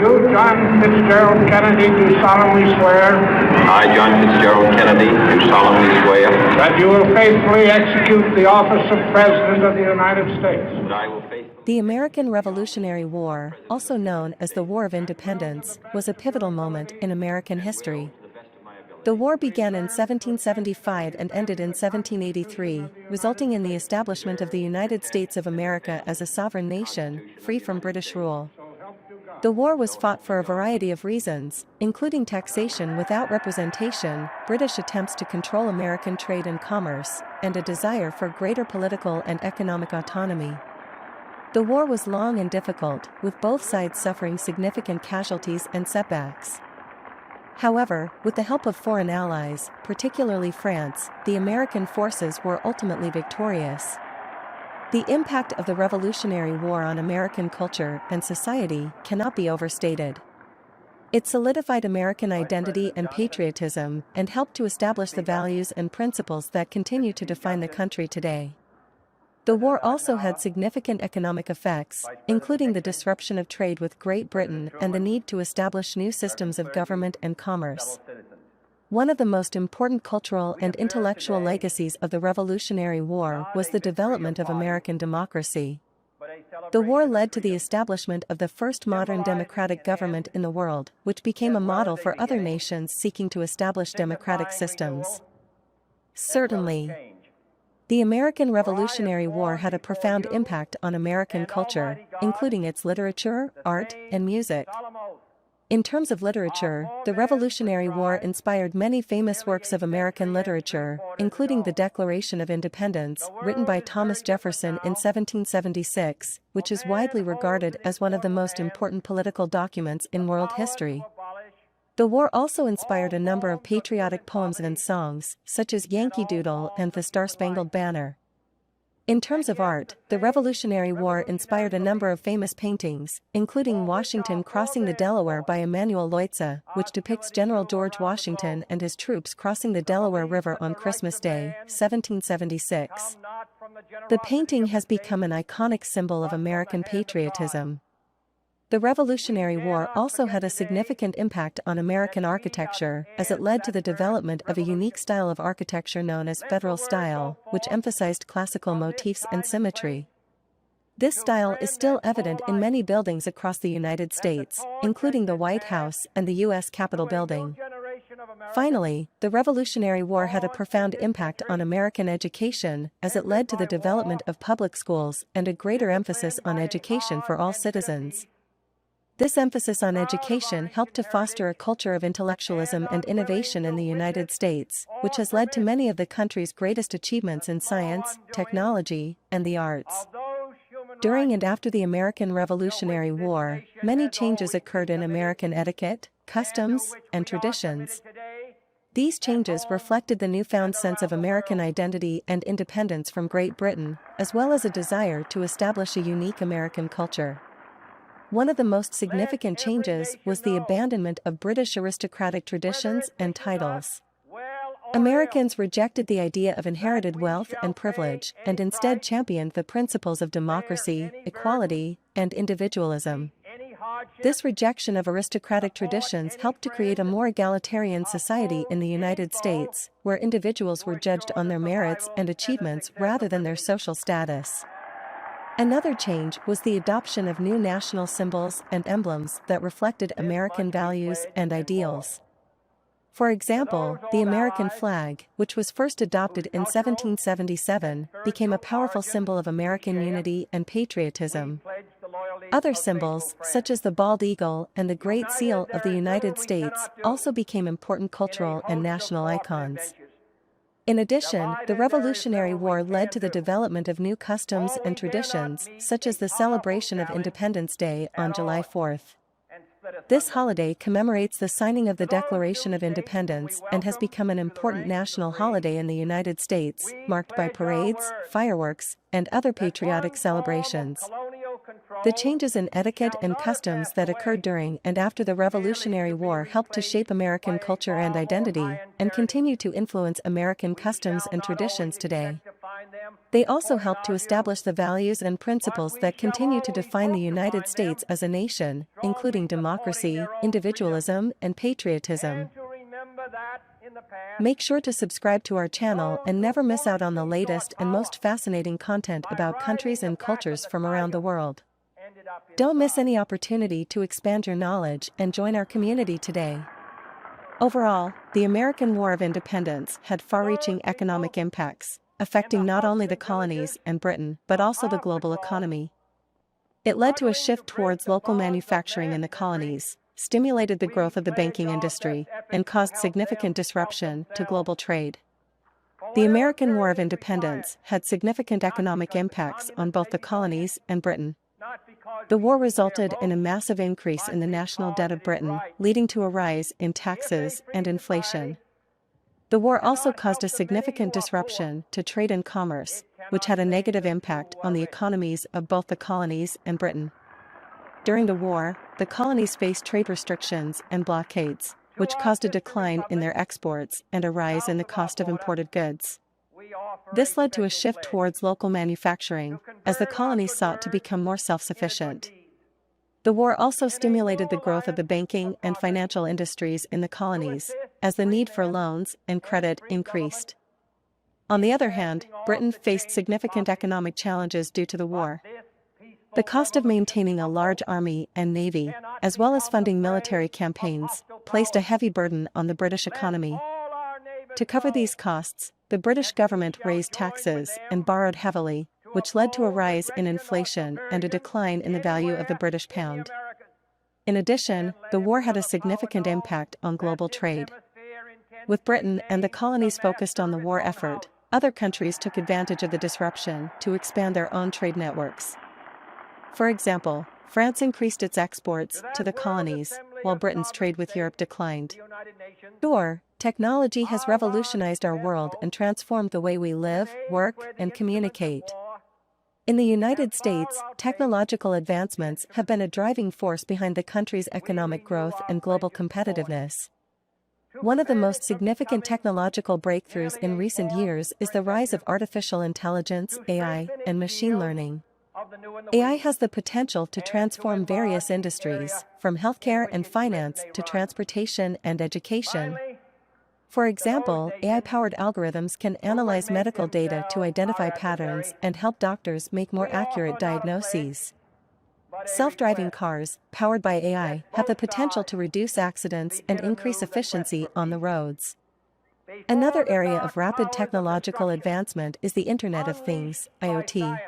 You, John Fitzgerald Kennedy, do solemnly swear. I, John Fitzgerald Kennedy, do solemnly swear. That you will faithfully execute the office of President of the United States. That I will faithfully. The American Revolutionary War, also known as the War of Independence, was a pivotal moment in American history. The war began in 1775 and ended in 1783, resulting in the establishment of the United States of America as a sovereign nation, free from British rule. The war was fought for a variety of reasons, including taxation without representation, British attempts to control American trade and commerce, and a desire for greater political and economic autonomy. The war was long and difficult, with both sides suffering significant casualties and setbacks. However, with the help of foreign allies, particularly France, the American forces were ultimately victorious. The impact of the Revolutionary War on American culture and society cannot be overstated. It solidified American identity and patriotism and helped to establish the values and principles that continue to define the country today. The war also had significant economic effects, including the disruption of trade with Great Britain and the need to establish new systems of government and commerce. One of the most important cultural and intellectual legacies of the Revolutionary War was the development of American democracy. The war led to the establishment of the first modern democratic government in the world, which became a model for other nations seeking to establish democratic systems. Certainly, the American Revolutionary War had a profound impact on American culture, including its literature, art, and music. In terms of literature, the Revolutionary War inspired many famous works of American literature, including the Declaration of Independence, written by Thomas Jefferson in 1776, which is widely regarded as one of the most important political documents in world history. The war also inspired a number of patriotic poems and songs, such as Yankee Doodle and the Star-Spangled Banner. In terms of art, the Revolutionary War inspired a number of famous paintings, including Washington Crossing the Delaware by Emanuel Leutze, which depicts General George Washington and his troops crossing the Delaware River on Christmas Day, 1776. The painting has become an iconic symbol of American patriotism. The Revolutionary War also had a significant impact on American architecture, as it led to the development of a unique style of architecture known as Federal style, which emphasized classical motifs and symmetry. This style is still evident in many buildings across the United States, including the White House and the U.S. Capitol building. Finally, the Revolutionary War had a profound impact on American education, as it led to the development of public schools and a greater emphasis on education for all citizens. This emphasis on education helped to foster a culture of intellectualism and innovation in the United States, which has led to many of the country's greatest achievements in science, technology, and the arts. During and after the American Revolutionary War, many changes occurred in American etiquette, customs, and traditions. These changes reflected the newfound sense of American identity and independence from Great Britain, as well as a desire to establish a unique American culture. One of the most significant changes was the abandonment of British aristocratic traditions and titles. Americans rejected the idea of inherited wealth and privilege, and instead championed the principles of democracy, equality, and individualism. This rejection of aristocratic traditions helped to create a more egalitarian society in the United States, where individuals were judged on their merits and achievements rather than their social status. Another change was the adoption of new national symbols and emblems that reflected American values and ideals. For example, the American flag, which was first adopted in 1777, became a powerful symbol of American unity and patriotism. Other symbols, such as the bald eagle and the Great Seal of the United States, also became important cultural and national icons. In addition, the Revolutionary War led to the development of new customs and traditions, such as the celebration of Independence Day on July 4th. This holiday commemorates the signing of the Declaration of Independence and has become an important national holiday in the United States, marked by parades, fireworks, and other patriotic celebrations. The changes in etiquette and customs that occurred during and after the Revolutionary War helped to shape American culture and identity, and continue to influence American customs and traditions today. They also helped to establish the values and principles that continue to define the United States as a nation, including democracy, individualism, and patriotism. Make sure to subscribe to our channel and never miss out on the latest and most fascinating content about countries and cultures from around the world. Don't miss any opportunity to expand your knowledge and join our community today. Overall, the American War of Independence had far-reaching economic impacts, affecting not only the colonies and Britain but also the global economy. It led to a shift towards local manufacturing in the colonies, stimulated the growth of the banking industry, and caused significant disruption to global trade. The American War of Independence had significant economic impacts on both the colonies and Britain. The war resulted in a massive increase in the national debt of Britain, leading to a rise in taxes and inflation. The war also caused a significant disruption to trade and commerce, which had a negative impact on the economies of both the colonies and Britain. During the war, the colonies faced trade restrictions and blockades, which caused a decline in their exports and a rise in the cost of imported goods. This led to a shift towards local manufacturing, as the colonies sought to become more self-sufficient. The war also stimulated the growth of the banking and financial industries in the colonies, as the need for loans and credit increased. On the other hand, Britain faced significant economic challenges due to the war. The cost of maintaining a large army and navy, as well as funding military campaigns, placed a heavy burden on the British economy. To cover these costs, the British government raised taxes and borrowed heavily, which led to a rise in inflation and a decline in the value of the British pound. In addition, the war had a significant impact on global trade. With Britain and the colonies focused on the war effort, other countries took advantage of the disruption to expand their own trade networks. For example, France increased its exports to the colonies, while Britain's trade with Europe declined. Sure, technology has revolutionized our world and transformed the way we live, work, and communicate. In the United States, technological advancements have been a driving force behind the country's economic growth and global competitiveness. One of the most significant technological breakthroughs in recent years is the rise of artificial intelligence, AI, and machine learning. AI has the potential to transform various industries, from healthcare and finance to transportation and education. For example, AI-powered algorithms can analyze medical data to identify patterns and help doctors make more accurate diagnoses. Self-driving cars, powered by AI, have the potential to reduce accidents and increase efficiency on the roads. Another area of rapid technological advancement is the Internet of Things, IoT.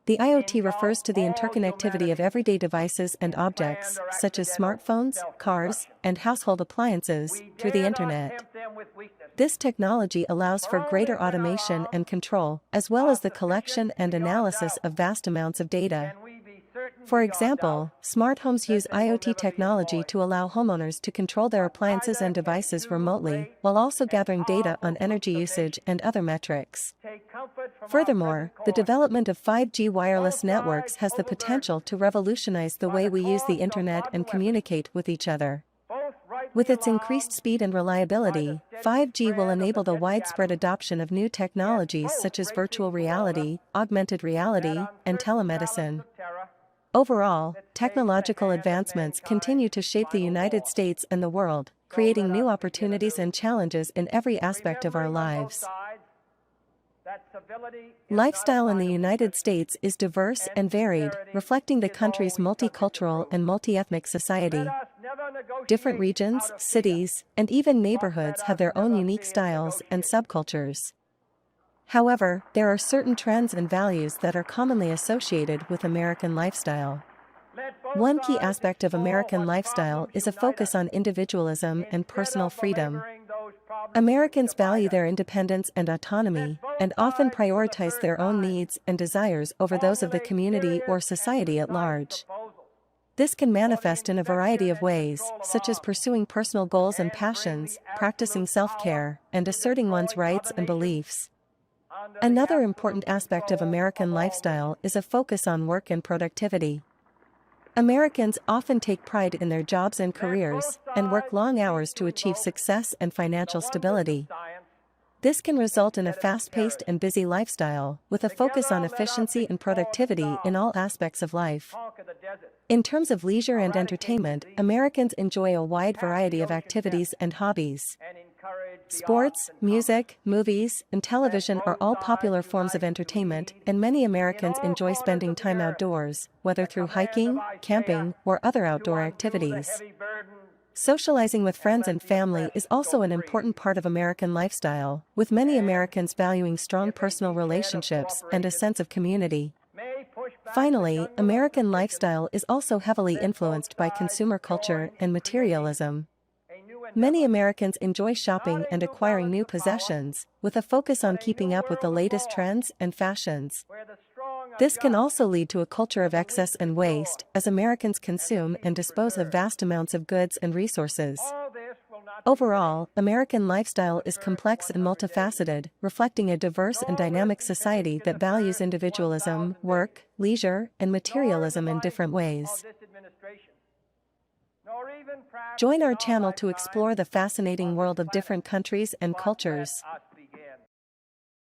The IoT refers to the interconnectivity of everyday devices and objects, such as smartphones, cars, and household appliances, through the Internet. This technology allows for greater automation and control, as well as the collection and analysis of vast amounts of data. For example, smart homes use IoT technology to allow homeowners to control their appliances and devices remotely, while also gathering data on energy usage and other metrics. Furthermore, the development of 5G wireless networks has the potential to revolutionize the way we use the Internet and communicate with each other. With its increased speed and reliability, 5G will enable the widespread adoption of new technologies such as virtual reality, augmented reality, and telemedicine. Overall, technological advancements continue to shape the United States and the world, creating new opportunities and challenges in every aspect of our lives. Lifestyle in the United States is diverse and varied, reflecting the country's multicultural and multi-ethnic society. Different regions, cities, and even neighborhoods have their own unique styles and subcultures. However, there are certain trends and values that are commonly associated with American lifestyle. One key aspect of American lifestyle is a focus on individualism and personal freedom. Americans value their independence and autonomy, and often prioritize their own needs and desires over those of the community or society at large. This can manifest in a variety of ways, such as pursuing personal goals and passions, practicing self-care, and asserting one's rights and beliefs. Another important aspect of American lifestyle is a focus on work and productivity. Americans often take pride in their jobs and careers, and work long hours to achieve success and financial stability. This can result in a fast-paced and busy lifestyle, with a focus on efficiency and productivity in all aspects of life. In terms of leisure and entertainment, Americans enjoy a wide variety of activities and hobbies. Sports, music, movies, and television are all popular forms of entertainment, and many Americans enjoy spending time outdoors, whether through hiking, camping, or other outdoor activities. Socializing with friends and family is also an important part of American lifestyle, with many Americans valuing strong personal relationships and a sense of community. Finally, American lifestyle is also heavily influenced by consumer culture and materialism. Many Americans enjoy shopping and acquiring new possessions, with a focus on keeping up with the latest trends and fashions. This can also lead to a culture of excess and waste, as Americans consume and dispose of vast amounts of goods and resources. Overall, American lifestyle is complex and multifaceted, reflecting a diverse and dynamic society that values individualism, work, leisure, and materialism in different ways. Join our channel to explore the fascinating world of different countries and cultures.